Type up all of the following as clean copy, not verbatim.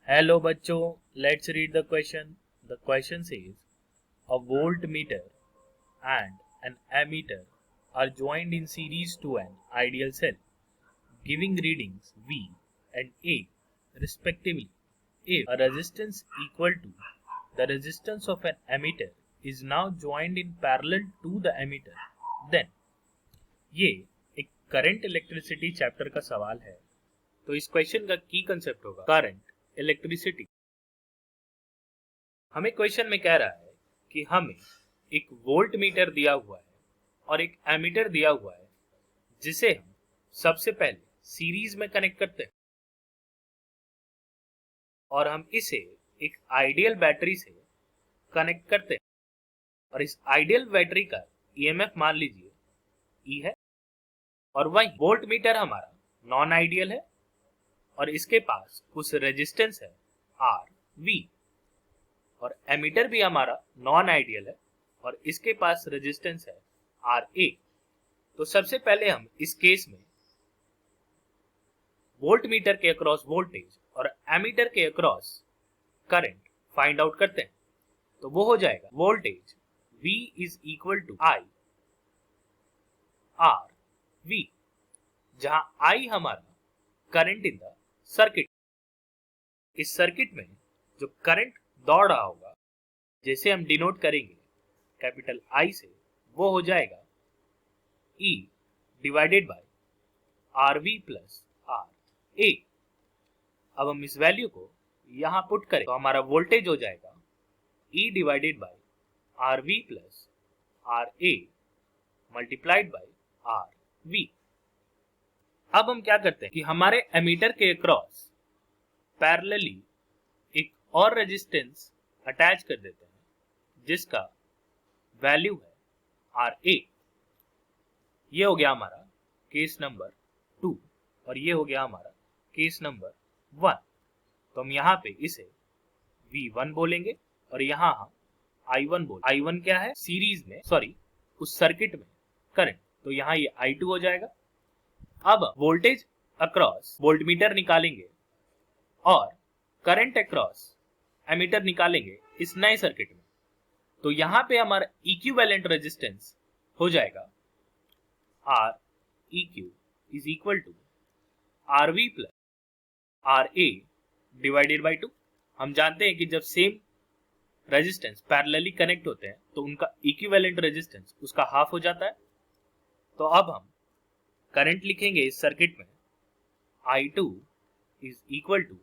Hello बच्चों, let's read the question. The question says a voltmeter and an ammeter are joined in series to an ideal cell, giving readings V and A respectively. If a resistance equal to the resistance of an ammeter is now joined in parallel to the ammeter, then ये एक current electricity chapter का सवाल है। तो इस question का की concept होगा करंट इलेक्ट्रिसिटी। हमें क्वेश्चन में कह रहा है कि हमें एक वोल्ट मीटर दिया हुआ है और एक एमीटर दिया हुआ है जिसे हम सबसे पहले सीरीज में कनेक्ट करते हैं और हम इसे एक आइडियल बैटरी से कनेक्ट करते हैं और इस आइडियल बैटरी का ईएमएफ मान लीजिए ई है और वही वोल्ट मीटर हमारा नॉन आइडियल है और इसके पास कुछ रेजिस्टेंस है आर वी और एमीटर भी हमारा नॉन आइडियल है और इसके पास रेजिस्टेंस है आर ए। तो सबसे पहले हम इस केस में वोल्ट मीटर के अक्रॉस वोल्टेज और एमीटर के अक्रॉस करंट फाइंड आउट करते हैं। तो वो हो जाएगा voltage V is equal to I R V, जहां I हमारा करंट इन द सर्किट। इस सर्किट में जो करंट दौड़ रहा होगा जैसे हम डिनोट करेंगे कैपिटल I से, वो हो जाएगा E divided by R V plus R A. अब हम इस वैल्यू को यहां पुट करें तो हमारा वोल्टेज हो जाएगा E divided by R V plus R A multiplied by R V. अब हम क्या करते हैं कि हमारे एमीटर के अक्रॉस पैरेलली एक और रेजिस्टेंस अटैच कर देते हैं जिसका वैल्यू है आर ए। ये हो गया हमारा केस नंबर 2 और ये हो गया हमारा केस नंबर 1। तो हम यहाँ पे इसे V1 बोलेंगे और यहाँ हम I1 बोल। I1 क्या है? सीरीज में उस सर्किट में करंट, तो यहाँ ये I2 हो जाएगा। अब वोल्टेज अक्रॉस वोल्टमीटर निकालेंगे और करंट अक्रॉस एमीटर निकालेंगे इस नए सर्किट में। तो यहाँ पे हमारा इक्विवेलेंट रेजिस्टेंस हो जाएगा R E Q is equal to R V plus R A divided by 2। हम जानते हैं कि जब सेम रेजिस्टेंस पैरेलली कनेक्ट होते हैं तो उनका इक्विवेलेंट रेजिस्टेंस उसका हाफ हो जाता है। तो अब हम करंट लिखेंगे इस सर्किट में I2 is equal to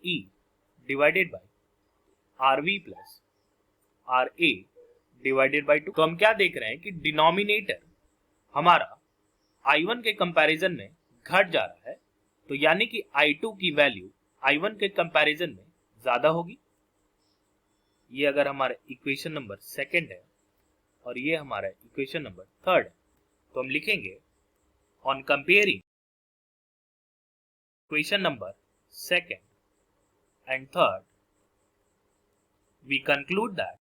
E divided by R V plus R A divided by 2। तो हम क्या देख रहे हैं कि डिनोमिनेटर हमारा I1 के कंपैरिजन में घट जा रहा है, तो यानी कि I2 की वैल्यू I1 के कंपैरिजन में ज्यादा होगी। ये अगर हमारा इक्वेशन नंबर 2 है और ये हमारा इक्वेशन नंबर 3 है, तो हम लिखेंगे on comparing equation number 2 and 3 we conclude that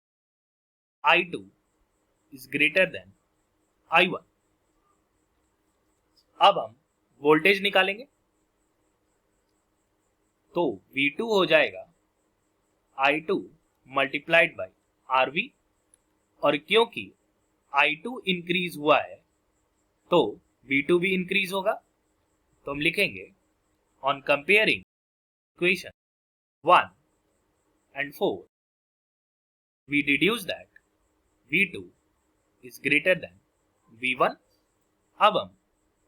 I2 is greater than I1। अब हम वोल्टेज निकालेंगे तो V2 हो जाएगा I2 मल्टीप्लाइड बाय RV और क्योंकि I2 इंक्रीज हुआ है तो V2 भी इंक्रीज होगा। तो हम लिखेंगे on comparing equation 1 and 4 we deduce that V2 is greater than V1। अब हम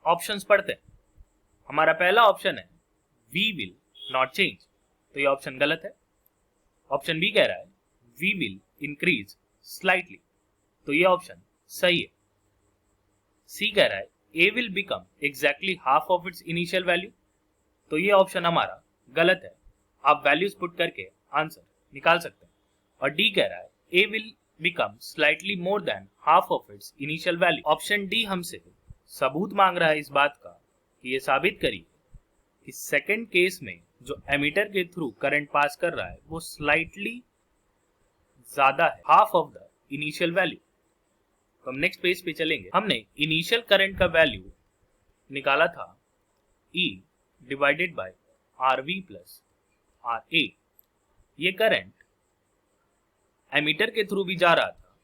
ऑप्शंस पढ़ते हैं। हमारा पहला ऑप्शन है V will not change, तो ये ऑप्शन गलत है। ऑप्शन बी कह रहा है V will increase slightly, तो ये ऑप्शन सही है। सी कह रहा है A will become exactly half of its initial value, तो ये ऑप्शन हमारा गलत है। आप वैल्यूज पुट करके आंसर निकाल सकते हैं। और डी कह रहा है A will become slightly more than half of its initial value। Option D हमसे सबूत मांग रहा है इस बात का कि ये साबित करिए कि सेकंड केस में जो एमीटर के थ्रू करंट पास कर रहा है वो स्लाइटली ज्यादा है, half of the initial value. तो हम नेक्स्ट पेज पे चलेंगे। हमने इनिशियल करंट का वैल्यू निकाला था E divided by R V plus RA। ये करंट एमीटर के थ्रू भी जा रहा था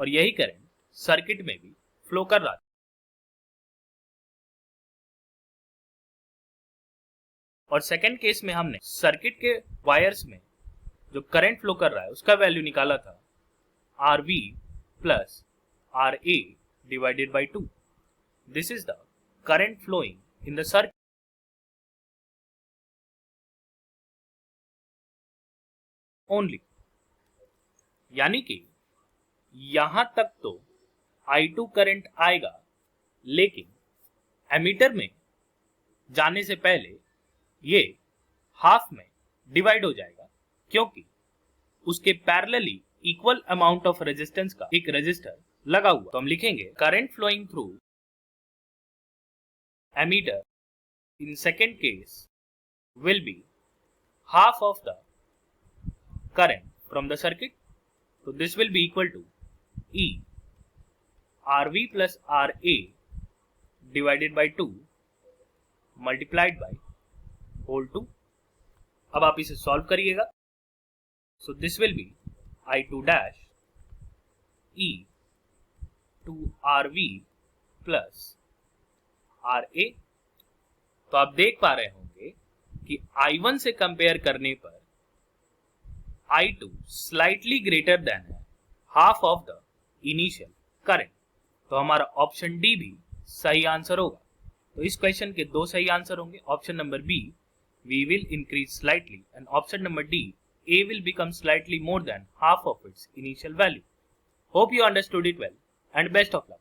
और यही करंट सर्किट में भी फ्लो कर रहा था। और सेकेंड केस में हमने सर्किट के वायर्स में जो करंट फ्लो कर रहा है उसका वैल्यू निकाला था RV plus RA divided by 2. This is the current flowing in the circuit only. यानी कि यहां तक तो I2 करंट आएगा, लेकिन एमीटर में जाने से पहले ये हाफ में डिवाइड हो जाएगा, क्योंकि उसके parallelly equal amount of resistance का एक रेजिस्टर लगा हुआ। तो हम लिखेंगे current flowing through ammeter in second case will be half of the current from the circuit. So this will be equal to E RV plus RA divided by 2 multiplied by whole 2. अब आप इसे solve करिएगा। So this will be I2 dash E 2 RV plus RA। तो आप देख पा रहे होंगे कि I1 से कंपेयर करने पर I2 स्लाइटली ग्रेटर देन है half of the initial current. तो हमारा ऑप्शन डी भी सही आंसर होगा। तो इस क्वेश्चन के दो सही आंसर होंगे, option number B V will increase slightly and option number D A will become slightly more than half of its initial value. Hope you understood it well and best of luck.